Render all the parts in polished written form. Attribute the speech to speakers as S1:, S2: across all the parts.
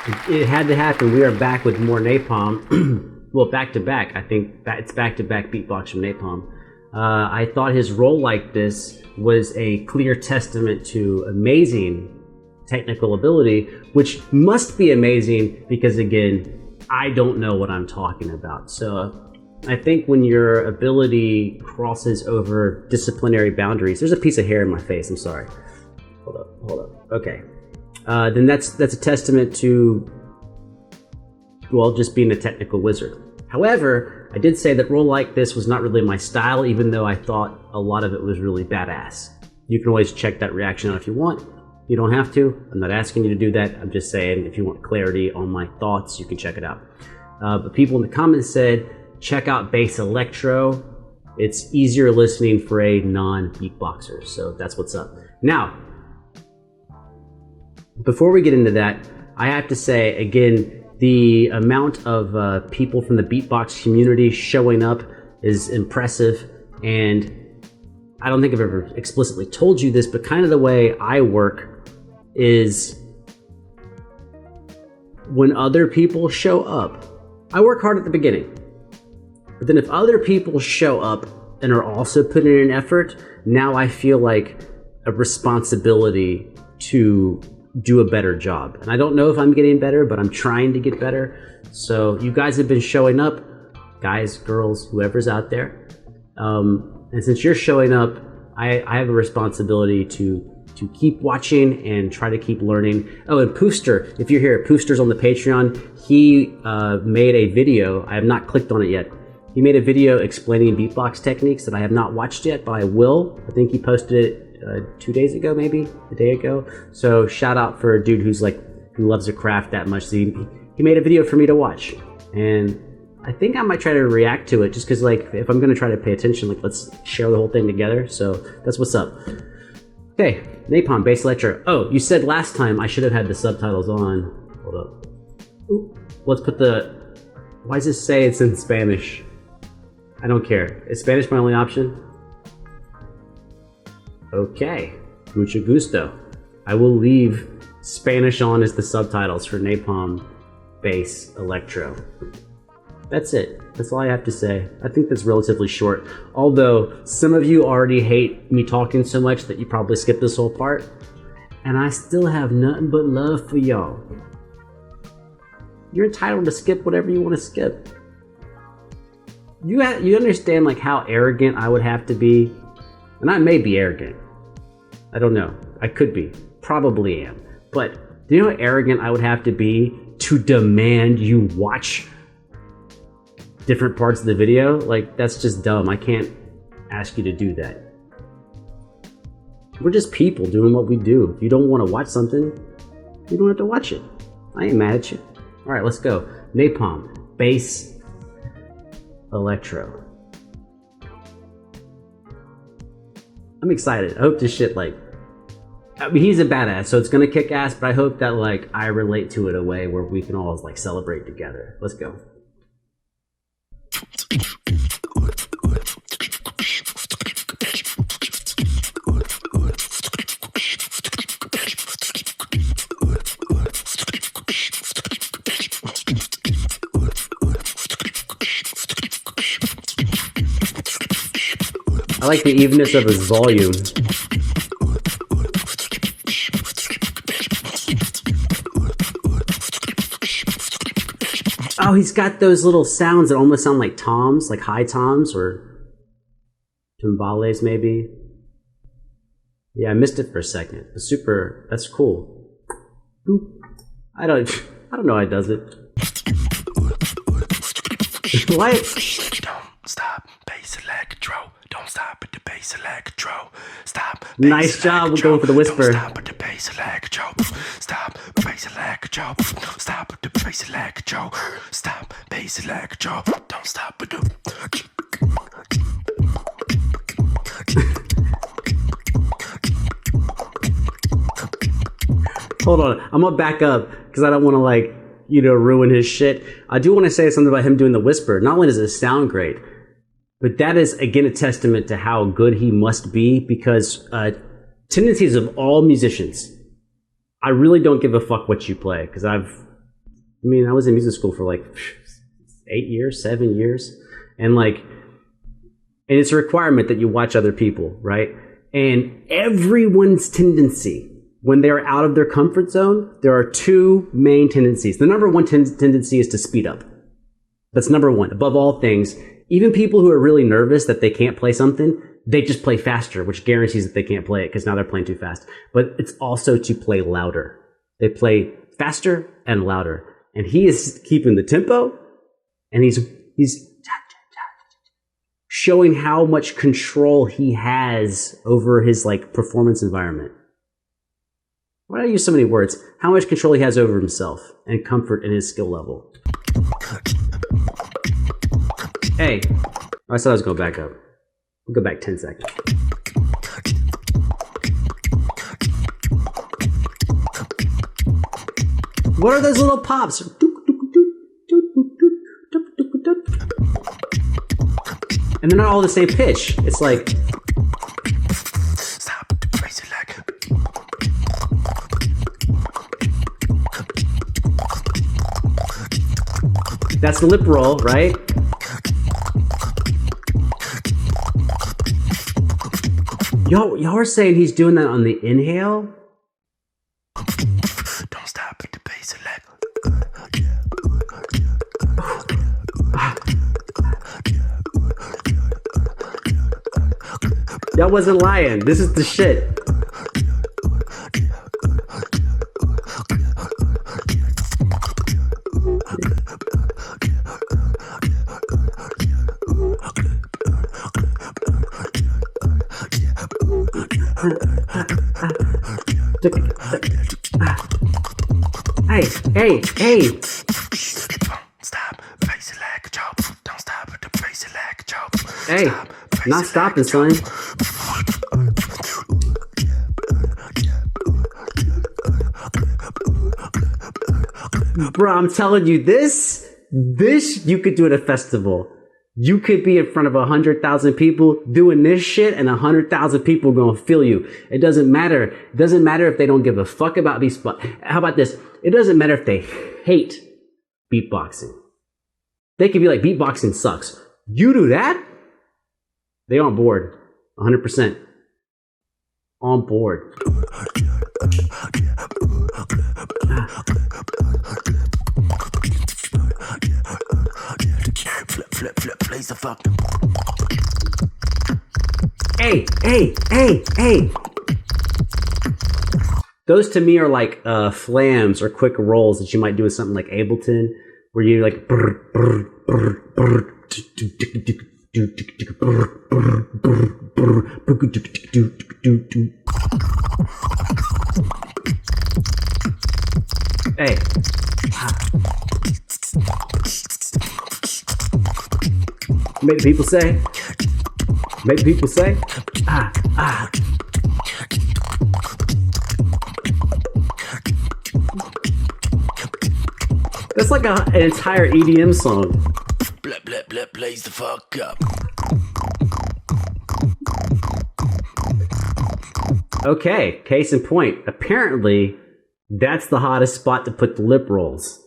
S1: It had to happen. We are back with more NaPoM. Well, back to back. I think it's back to back beatbox from NaPoM. I thought his Roll Like This was a clear testament to amazing technical ability, which must be amazing because, again, I don't know what I'm talking about. So I think when your ability crosses over disciplinary boundaries, there's a piece of hair in my face. I'm sorry. Hold up. Okay. Then that's a testament to, well, just being a technical wizard. However, I did say that Roll Like This was not really my style, even though I thought a lot of it was really badass. You can always check that reaction out if you want. You don't have to. I'm not asking you to do that. I'm just saying if you want clarity on my thoughts, you can check it out. But people in the comments said, check out Bass Electro. It's easier listening for a non-beatboxer. So that's what's up. Now, before we get into that, I have to say, again, the amount of people from the beatbox community showing up is impressive. And I don't think I've ever explicitly told you this, but kind of the way I work is when other people show up, I work hard at the beginning. But then if other people show up and are also putting in an effort, now I feel like a responsibility to do a better job. And I don't know if I'm getting better, but I'm trying to get better. So you guys have been showing up, guys, girls, whoever's out there. And since you're showing up, I have a responsibility to keep watching and try to keep learning. Oh, and Pooster, if you're here, Pooster's on the Patreon. He made a video. I have not clicked on it yet. He made a video explaining beatbox techniques that I have not watched yet, but I will. I think he posted it 2 days ago, maybe a day ago. So shout out for a dude who loves the craft that much. So he made a video for me to watch, and I think I might try to react to it just because, like, if I'm gonna try to pay attention, like, let's share the whole thing together. So that's what's up. Okay, NaPoM, Bass Electro. Oh, you said last time I should have had the subtitles on. Hold up. Ooh. Let's put the. Why does this say it's in Spanish? I don't care. Is Spanish my only option? Okay, mucho gusto. I will leave Spanish on as the subtitles for NaPoM Bass Electro. That's it. That's all I have to say. I think that's relatively short. Although some of you already hate me talking so much that you probably skipped this whole part. And I still have nothing but love for y'all. You're entitled to skip whatever you want to skip. You understand, like, how arrogant I would have to be? And I may be arrogant. I don't know. I could be. Probably am. But do you know how arrogant I would have to be to demand you watch different parts of the video? Like, that's just dumb. I can't ask you to do that. We're just people doing what we do. If you don't want to watch something, you don't have to watch it. I ain't mad at you. All right, let's go. NaPoM, Bass Electro. I'm excited. I hope this shit, like, I mean, he's a badass, so it's gonna kick ass, but I hope that, like, I relate to it a way where we can all, like, celebrate together. Let's go. I like the evenness of his volume. Oh, he's got those little sounds that almost sound like toms, like high toms or timbales maybe. Yeah, I missed it for a second. That's cool. Boop. I don't know how he does it. What?
S2: Don't stop, Bass Electro. Don't stop at the Bass Electro. Stop.
S1: Nice job. We're going for the whisper.
S2: Don't stop at the Bass Electro. Stop, Bass Electro. Stop at the Bass Electro. Stop, Bass Electro. Don't stop at the.
S1: Hold on. I'm gonna back up because I don't want to, like, ruin his shit. I do want to say something about him doing the whisper. Not only does it sound great, but that is, again, a testament to how good he must be, because tendencies of all musicians, I really don't give a fuck what you play, because I've I mean, I was in music school for like 8 years, 7 years. And it's a requirement that you watch other people, right? And everyone's tendency, when they're out of their comfort zone, there are two main tendencies. The number one tendency is to speed up. That's number one. Above all things, even people who are really nervous that they can't play something, they just play faster, which guarantees that they can't play it because now they're playing too fast. But it's also to play louder. They play faster and louder. And he is keeping the tempo, and he's showing how much control he has over his like performance environment. Why do I use so many words? How much control he has over himself and comfort in his skill level. Hey, I said I was going back up. We'll go back 10 seconds. What are those little pops? And they're not all the same pitch. It's like... That's the lip roll, right? Y'all are saying he's doing that on the inhale?
S2: Don't stop at the bass of leg.
S1: Y'all wasn't lying. This is the shit. Hey.
S2: Stop, face it like a joke. Don't stop at the face it like a joke.
S1: Hey, not stopping, son. Bro, I'm telling you, this you could do at a festival. You could be in front of 100,000 people doing this shit, and 100,000 people gonna feel you. It doesn't matter. It doesn't matter if they don't give a fuck about these. How about this? It doesn't matter if they hate beatboxing. They could be like, beatboxing sucks. You do that? They on board. 100%. On board.
S2: Flip, plays the fuck.
S1: Hey. Those to me are like flams or quick rolls that you might do with something like Ableton, where you like hey. Make people say, ah. That's like an entire EDM song.
S2: Blip, plays the fuck up.
S1: Okay, case in point. Apparently, that's the hottest spot to put the lip rolls.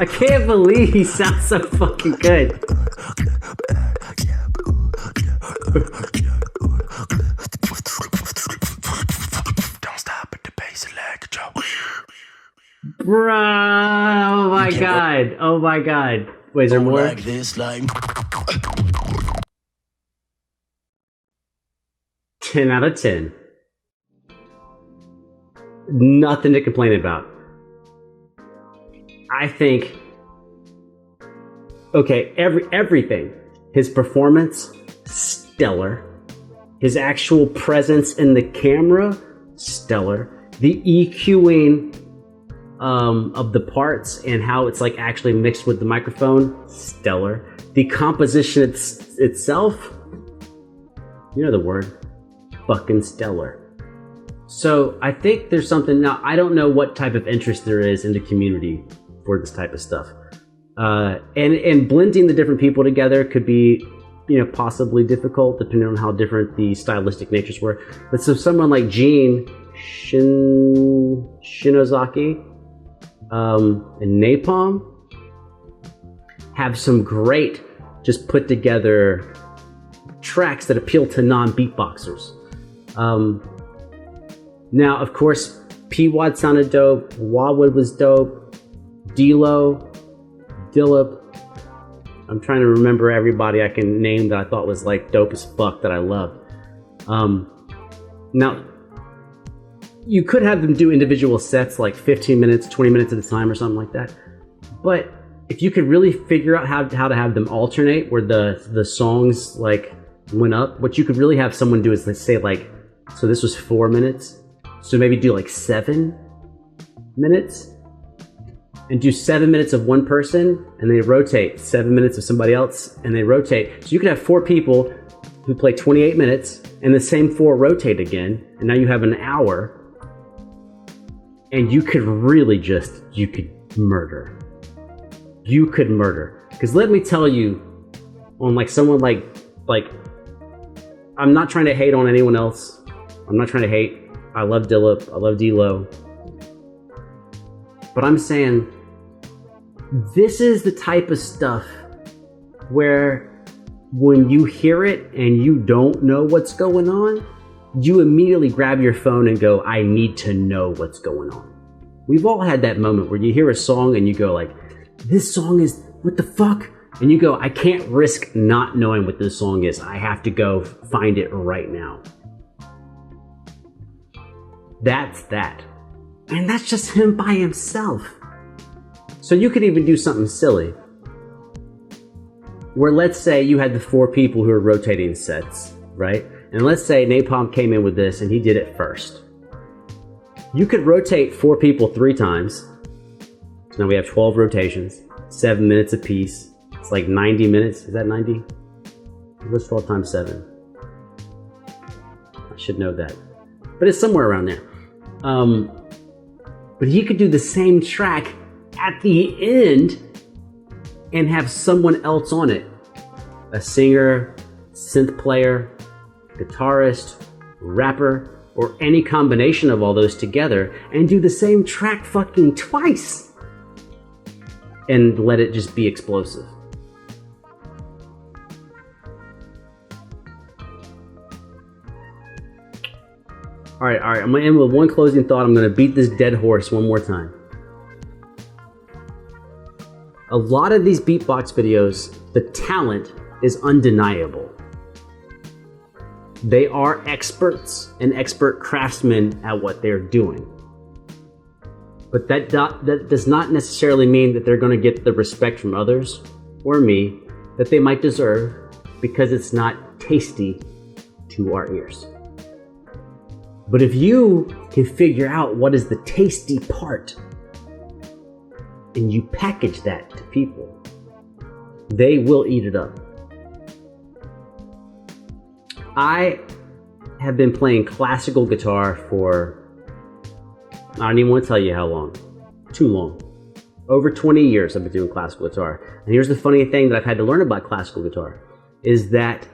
S1: I can't believe he sounds so fucking good.
S2: Don't stop at the bass of Electro.
S1: Bro, oh my god. Wait, is there more?
S2: Like this, like
S1: 10 out of 10. Nothing to complain about. I think, okay, everything. His performance, stellar. His actual presence in the camera, stellar. The EQing of the parts and how it's like actually mixed with the microphone, stellar. The composition itself, you know the word, fucking stellar. So I think there's something, now I don't know what type of interest there is in the community for this type of stuff. And blending the different people together could be, possibly difficult depending on how different the stylistic natures were. But so someone like Gene Shinozaki and NaPoM have some great, just put together tracks that appeal to non-beatboxers. Now, of course, P-Wad sounded dope, Wildwood was dope, D-Lo, Dillip. I'm trying to remember everybody I can name that I thought was like dope as fuck that I loved. Now, you could have them do individual sets like 15 minutes, 20 minutes at a time or something like that. But if you could really figure out how to have them alternate where the songs like went up, what you could really have someone do is, let's say, like, so this was 4 minutes. So maybe do like 7 minutes and do 7 minutes of one person and they rotate, 7 minutes of somebody else and they rotate. So you could have 4 people who play 28 minutes and the same 4 rotate again. And now you have an hour and you could really you could murder. You could murder. Because let me tell you, on like someone like, I'm not trying to hate on anyone else. I'm not trying to hate. I love Dillip. I love D-Lo. But I'm saying this is the type of stuff where when you hear it and you don't know what's going on, you immediately grab your phone and go, I need to know what's going on. We've all had that moment where you hear a song and you go like, this song is, what the fuck? And you go, I can't risk not knowing what this song is. I have to go find it right now. That's that. And that's just him by himself. So you could even do something silly. Where let's say you had the 4 people who are rotating sets, right? And let's say NaPoM came in with this and he did it first. You could rotate 4 people 3 times. So now we have 12 rotations, 7 minutes apiece. It's like 90 minutes. Is that 90? What's 12 times 7? I should know that. But it's somewhere around there. But he could do the same track at the end and have someone else on it. A singer, synth player, guitarist, rapper, or any combination of all those together and do the same track fucking twice. And let it just be explosive. All right. I'm gonna end with one closing thought. I'm gonna beat this dead horse one more time. A lot of these beatbox videos, the talent is undeniable. They are experts and expert craftsmen at what they're doing. But that does not necessarily mean that they're gonna get the respect from others or me that they might deserve because it's not tasty to our ears. But if you can figure out what is the tasty part and you package that to people, they will eat it up. I have been playing classical guitar for, I don't even want to tell you how long. Too long. Over 20 years I've been doing classical guitar. And here's the funny thing that I've had to learn about classical guitar is that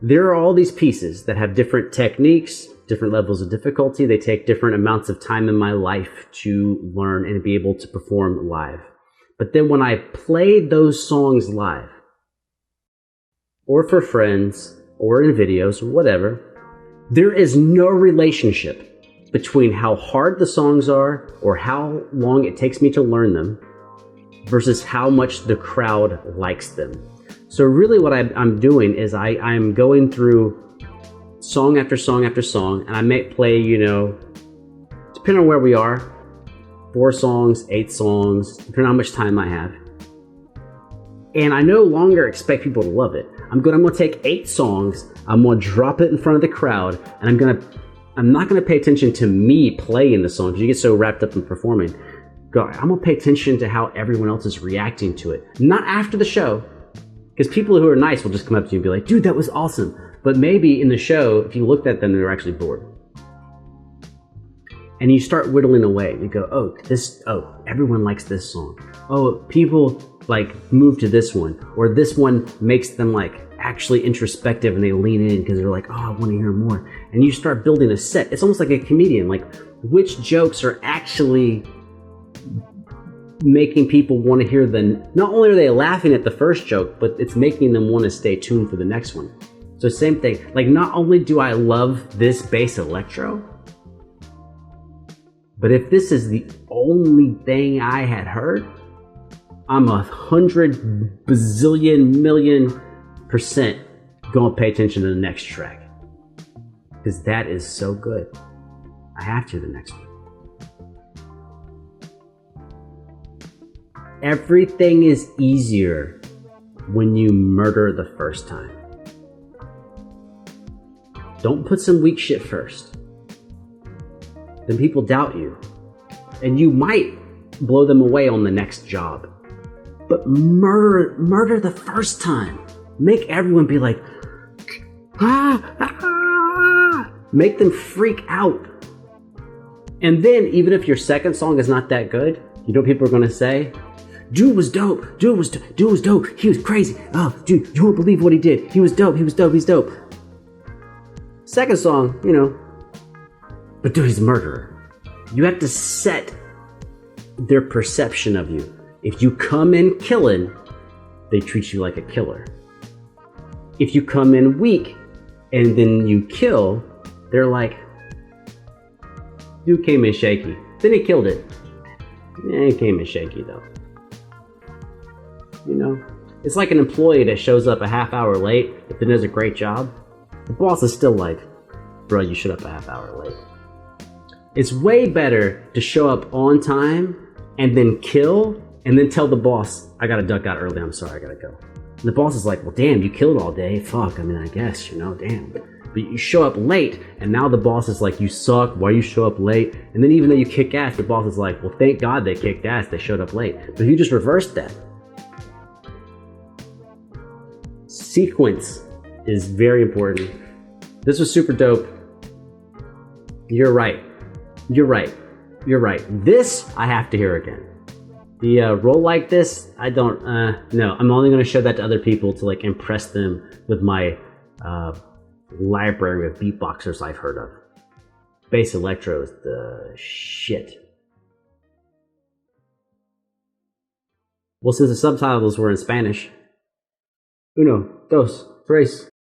S1: there are all these pieces that have different techniques, different levels of difficulty. They take different amounts of time in my life to learn and be able to perform live. But then when I played those songs live, or for friends, or in videos, or whatever, there is no relationship between how hard the songs are or how long it takes me to learn them versus how much the crowd likes them. So really what I'm doing is I'm going through song after song after song, and I may play, depending on where we are, 4 songs, 8 songs, depending on how much time I have. And I no longer expect people to love it. I'm gonna take 8 songs, I'm gonna drop it in front of the crowd, and I'm not gonna pay attention to me playing the song, because you get so wrapped up in performing. I'm gonna pay attention to how everyone else is reacting to it. Not after the show, because people who are nice will just come up to you and be like, dude, that was awesome. But maybe in the show, if you looked at them, they were actually bored. And you start whittling away. You go, everyone likes this song. Oh, people like move to this one. Or this one makes them like actually introspective and they lean in because they're like, oh, I want to hear more. And you start building a set. It's almost like a comedian. Like, which jokes are actually making people want to hear not only are they laughing at the first joke, but it's making them want to stay tuned for the next one. So same thing, like not only do I love this bass electro, but if this is the only thing I had heard, I'm 100 bazillion million% gonna pay attention to the next track. Because that is so good. I have to the next one. Everything is easier when you murder the first time. Don't put some weak shit first. Then people doubt you. And you might blow them away on the next job. But murder the first time. Make everyone be like, make them freak out. And then, even if your second song is not that good, you know what people are gonna say? Dude was dope. Dude was dope. He was crazy. Oh, dude, you won't believe what he did. He was dope. He's dope. Second song, but dude, he's a murderer. You have to set their perception of you. If you come in killing, they treat you like a killer. If you come in weak and then you kill, they're like, dude came in shaky. Then he killed it. Yeah, he came in shaky though. It's like an employee that shows up a half hour late, but then does a great job. The boss is still like, bro, you showed up a half hour late. It's way better to show up on time and then kill and then tell the boss, I gotta duck out early, I'm sorry, I gotta go. And the boss is like, well, damn, you killed all day. Fuck, I guess, damn. But you show up late, and now the boss is like, you suck, why you show up late? And then even though you kick ass, the boss is like, well, thank God they kicked ass, they showed up late. But if you just reversed that, sequence is very important. This was super dope. You're right. This, I have to hear again. The roll like this, I don't, no. I'm only going to show that to other people to like impress them with my library of beatboxers I've heard of. Bass electro is the shit. Well, since the subtitles were in Spanish, uno, dos, tres.